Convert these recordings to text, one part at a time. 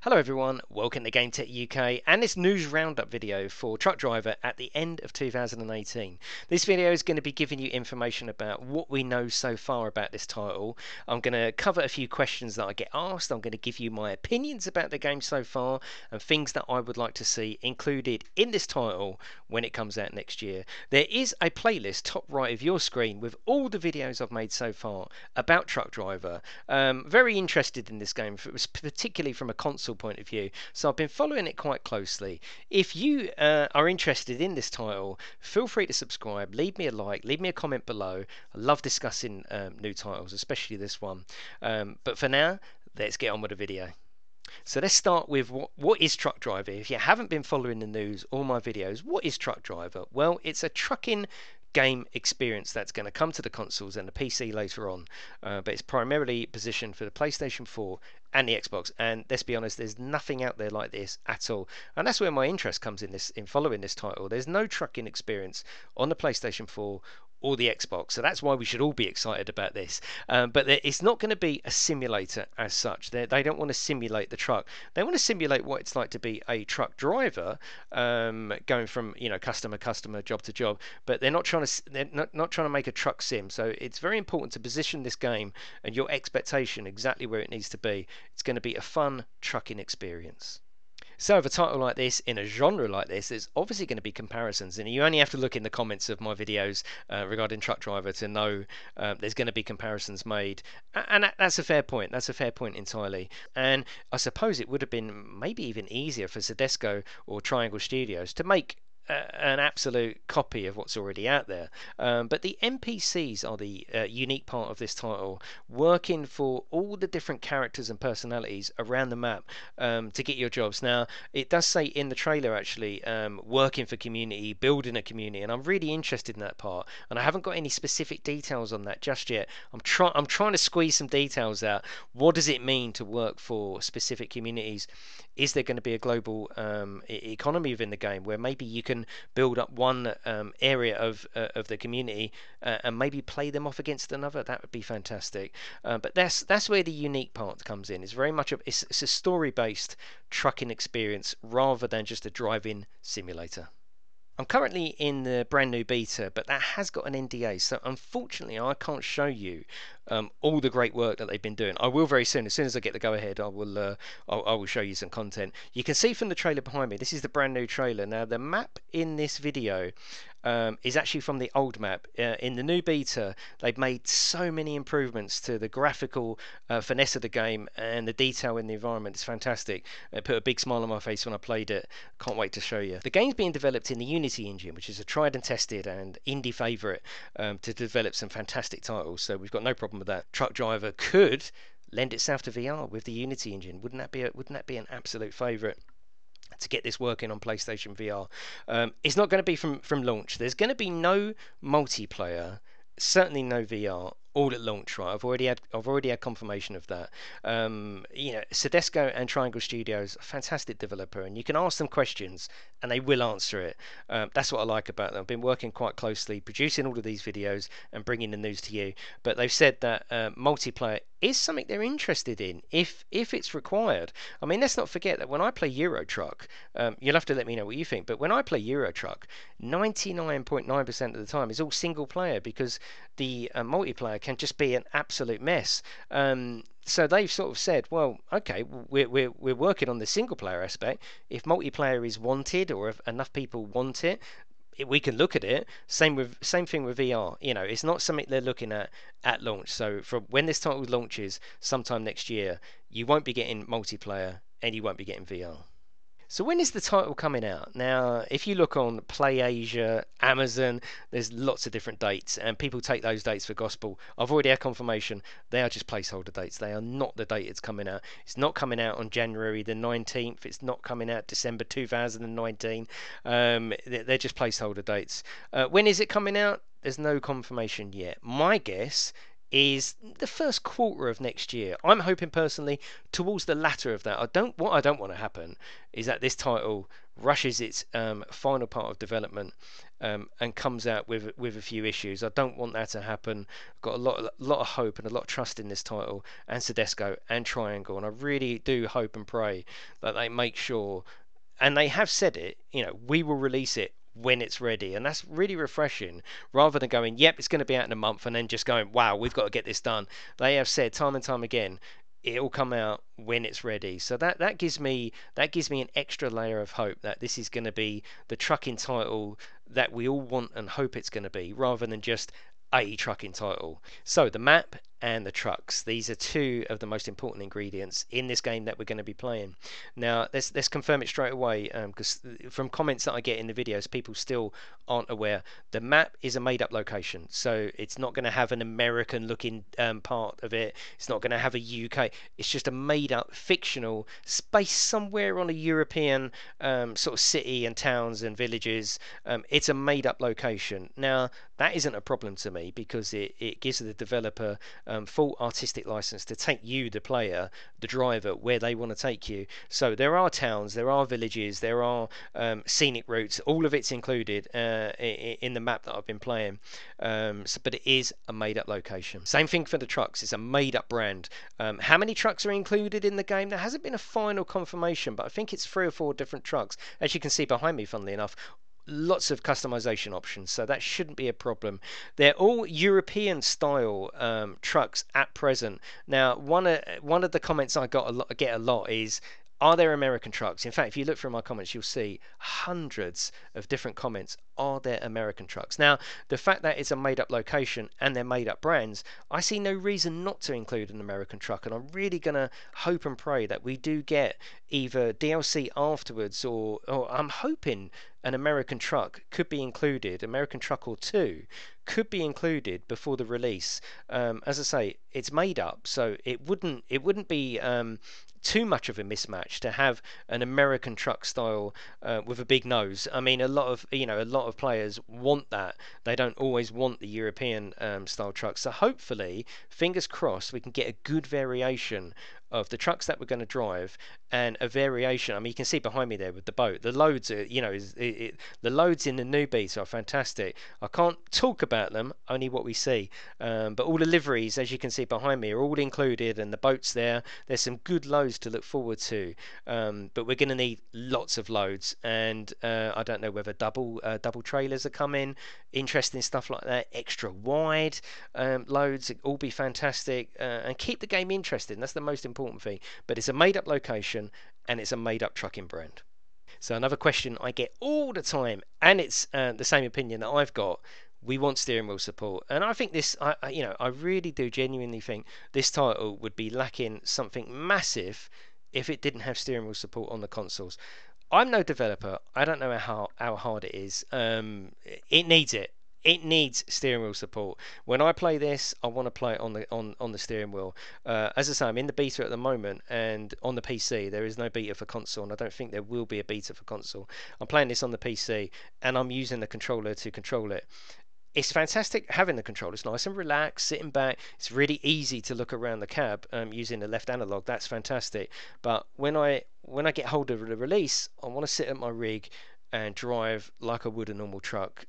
Hello everyone, welcome to GameTech UK and this news roundup video for Truck Driver at the end of 2018. This video is going to be giving you information about what we know so far about this title. I'm going to cover a few questions that I get asked. I'm going to give you my opinions about the game so far and things that I would like to see included in this title when it comes out next year. There is a playlist top right of your screen with all the videos I've made so far about Truck Driver. Very interested in this game, particularly from a console point of view, so I've been following it quite closely. If you are interested in this title, feel free to subscribe, leave me a like, leave me a comment below. I love discussing new titles, especially this one. But for now, let's get on with the video. So let's start with what is Truck Driver. If you haven't been following the news or my videos, what is Truck Driver? Well, it's a trucking game experience that's going to come to the consoles and the PC later on, but it's primarily positioned for the PlayStation 4 and the Xbox. And let's be honest, there's nothing out there like this at all, and that's where my interest comes in following this title. There's no trucking experience on the PlayStation 4 or the Xbox, so that's why we should all be excited about this. But it's not going to be a simulator as such. They don't want to simulate the truck. They want to simulate what it's like to be a truck driver, going from customer, job to job. But they're not trying to make a truck sim. So it's very important to position this game and your expectation exactly where it needs to be. It's going to be a fun trucking experience. So with a title like this, in a genre like this, there's obviously going to be comparisons, and you only have to look in the comments of my videos regarding Truck Driver to know there's going to be comparisons made, and that's a fair point. That's a fair point entirely. And I suppose it would have been maybe even easier for Sodesco or Triangle Studios to make an absolute copy of what's already out there. But the NPCs are the unique part of this title, working for all the different characters and personalities around the map to get your jobs. Now, it does say in the trailer actually, working for community, building a community, and I'm really interested in that part. And I haven't got any specific details on that just yet. I'm trying to squeeze some details out. What does it mean to work for specific communities? Is there going to be a global economy within the game where maybe you can build up one area of the community and maybe play them off against another? That would be fantastic. But that's where the unique part comes in. It's very much it's a story-based trucking experience rather than just a driving simulator. I'm currently in the brand new beta, but that has got an NDA, so unfortunately I can't show you all the great work that they've been doing. I will very soon. As soon as I get the go-ahead, I will show you some content. You can see from the trailer behind me, this is the brand new trailer. Now, the map in this video is actually from the old map. In the new beta, they've made so many improvements to the graphical finesse of the game, and the detail in the environment is fantastic. It put a big smile on my face when I played it. Can't wait to show you. The game's being developed in the Unity engine, which is a tried and tested and indie favourite to develop some fantastic titles, so we've got no problem with that. Truck Driver could lend itself to VR with the Unity engine. Wouldn't that be an absolute favourite to get this working on PlayStation VR? It's not going to be from launch. There's going to be no multiplayer, certainly no VR, all at launch, right? I've already had confirmation of that. Sodesco and Triangle Studios, a fantastic developer, and you can ask them questions and they will answer it. That's what I like about them. I've been working quite closely, producing all of these videos and bringing the news to you. But they've said that multiplayer is something they're interested in if it's required. I mean, let's not forget that when I play Euro Truck, you'll have to let me know what you think, but when I play Euro Truck, 99.9% of the time is all single player, because the multiplayer can just be an absolute mess. So they've sort of said, well, okay, we're working on the single player aspect. If multiplayer is wanted, or if enough people want it, we can look at it. Same thing with VR. It's not something they're looking at launch. So from when this title launches sometime next year, you won't be getting multiplayer and you won't be getting VR. So when is the title coming out? Now, if you look on PlayAsia, Amazon, there's lots of different dates, and people take those dates for gospel. I've already had confirmation. They are just placeholder dates. They are not the date it's coming out. It's not coming out on January the 19th. It's not coming out December 2019. They're just placeholder dates. When is it coming out? There's no confirmation yet. My guess is the first quarter of next year. I'm hoping personally towards the latter of that. What I don't want to happen is that this title rushes its final part of development and comes out with a few issues. I don't want that to happen. I've got a lot of hope and a lot of trust in this title and Tedesco and Triangle, and I really do hope and pray that they make sure, and they have said it, we will release it when it's ready, and that's really refreshing, rather than going, yep, it's going to be out in a month, and then just going, wow, we've got to get this done. They have said time and time again, it'll come out when it's ready. So that gives me an extra layer of hope that this is going to be the trucking title that we all want and hope it's going to be, rather than just a trucking title. So the map and the trucks, these are two of the most important ingredients in this game that we're going to be playing. Now let's confirm it straight away, because from comments that I get in the videos, people still aren't aware. The map is a made up location, so it's not going to have an American looking part of it. It's not going to have a UK. It's just a made up fictional space somewhere on a European sort of city and towns and villages. It's a made up location. Now that isn't a problem to me, because it gives the developer full artistic license to take you, the player, the driver, where they want to take you. So there are towns, there are villages, there are scenic routes. All of it's included in the map that I've been playing. But it is a made-up location. Same thing for the trucks. It's a made-up brand. How many trucks are included in the game? There hasn't been a final confirmation, but I think it's 3 or 4 different trucks. As you can see behind me, funnily enough, lots of customization options, so that shouldn't be a problem. They're all European style trucks at present. Now, one of the comments I get a lot is, are there American trucks? In fact, if you look through my comments, you'll see hundreds of different comments. Are there American trucks? Now, the fact that it's a made-up location and they're made-up brands, I see no reason not to include an American truck, and I'm really going to hope and pray that we do get either DLC afterwards, or I'm hoping an American truck could be included, American truck or two could be included before the release. As I say, it's made up, so it wouldn't be too much of a mismatch to have an American truck style with a big nose. I mean, a lot of players want that. They don't always want the European style trucks. So hopefully, fingers crossed, we can get a good variation of the trucks that we're going to drive, and a variation. I mean, you can see behind me there with the boat. The loads are, the loads in the new beta are fantastic. I can't talk about them, only what we see. But all the liveries, as you can see behind me, are all included, and the boat's there. There's some good loads to look forward to. But we're going to need lots of loads, and I don't know whether double trailers are coming. Interesting stuff like that. Extra wide loads, all be fantastic, and keep the game interesting. That's the most important thing. But it's a made-up location, and it's a made-up trucking brand. So another question I get all the time, and it's the same opinion that I've got. We want steering wheel support, and I think this, I really do genuinely think this title would be lacking something massive if it didn't have steering wheel support on the consoles. I'm no developer. I don't know how hard it is. It needs it. It needs steering wheel support. When I play this, I want to play it on the steering wheel. As I say, I'm in the beta at the moment, and on the PC there is no beta for console, and I don't think there will be a beta for console. I'm playing this on the PC, and I'm using the controller to control it. It's fantastic having the control. It's nice and relaxed, sitting back. It's really easy to look around the cab using the left analog. That's fantastic. But when I get hold of the release, I want to sit at my rig and drive like I would a normal truck,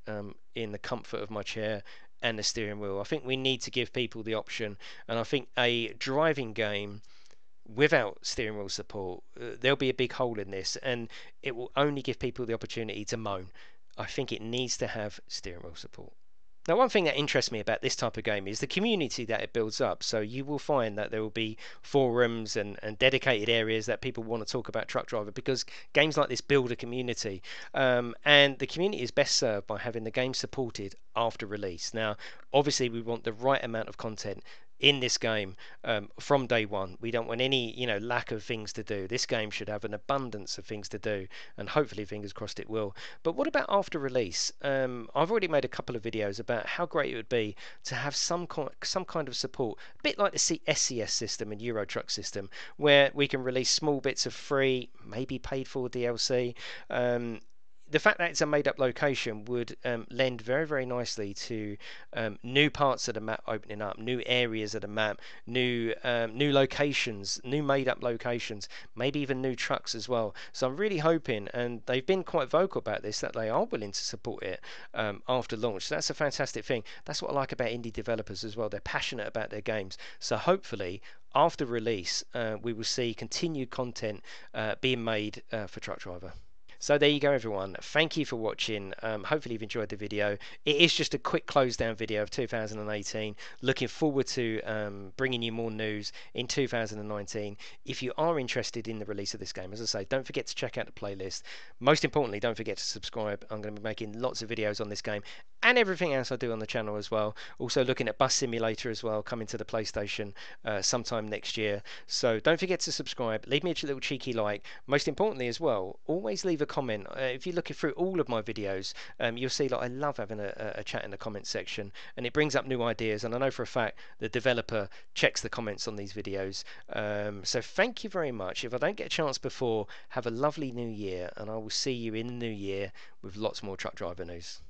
in the comfort of my chair and the steering wheel. I think we need to give people the option, and I think a driving game without steering wheel support, there'll be a big hole in this, and it will only give people the opportunity to moan. I think it needs to have steering wheel support. Now, one thing that interests me about this type of game is the community that it builds up. So you will find that there will be forums and dedicated areas that people want to talk about Truck Driver, because games like this build a community. And the community is best served by having the game supported after release. Now, obviously, we want the right amount of content in this game from day one. We don't want any lack of things to do. This game should have an abundance of things to do, and hopefully, fingers crossed, it will. But what about after release? I've already made a couple of videos about how great it would be to have some kind of support, a bit like the SCS system and Euro Truck system, where we can release small bits of free, maybe paid for DLC. the fact that it's a made-up location would lend very, very nicely to new parts of the map opening up, new areas of the map, new locations, new made-up locations, maybe even new trucks as well. So I'm really hoping, and they've been quite vocal about this, that they are willing to support it after launch. So that's a fantastic thing. That's what I like about indie developers as well. They're passionate about their games. So hopefully, after release, we will see continued content being made for Truck Driver. So there you go, everyone. Thank you for watching. Hopefully you've enjoyed the video. It is just a quick close down video of 2018. Looking forward to bringing you more news in 2019. If you are interested in the release of this game, as I say, don't forget to check out the playlist. Most importantly, don't forget to subscribe. I'm going to be making lots of videos on this game and everything else I do on the channel as well. Also looking at Bus Simulator as well, coming to the PlayStation sometime next year. So don't forget to subscribe. Leave me a little cheeky like. Most importantly as well, always leave a comment. If you're looking through all of my videos, you'll see that I love having a chat in the comment section, and it brings up new ideas, and I know for a fact the developer checks the comments on these videos. So thank you very much. If I don't get a chance before, have a lovely new year, and I will see you in the new year with lots more truck driver news.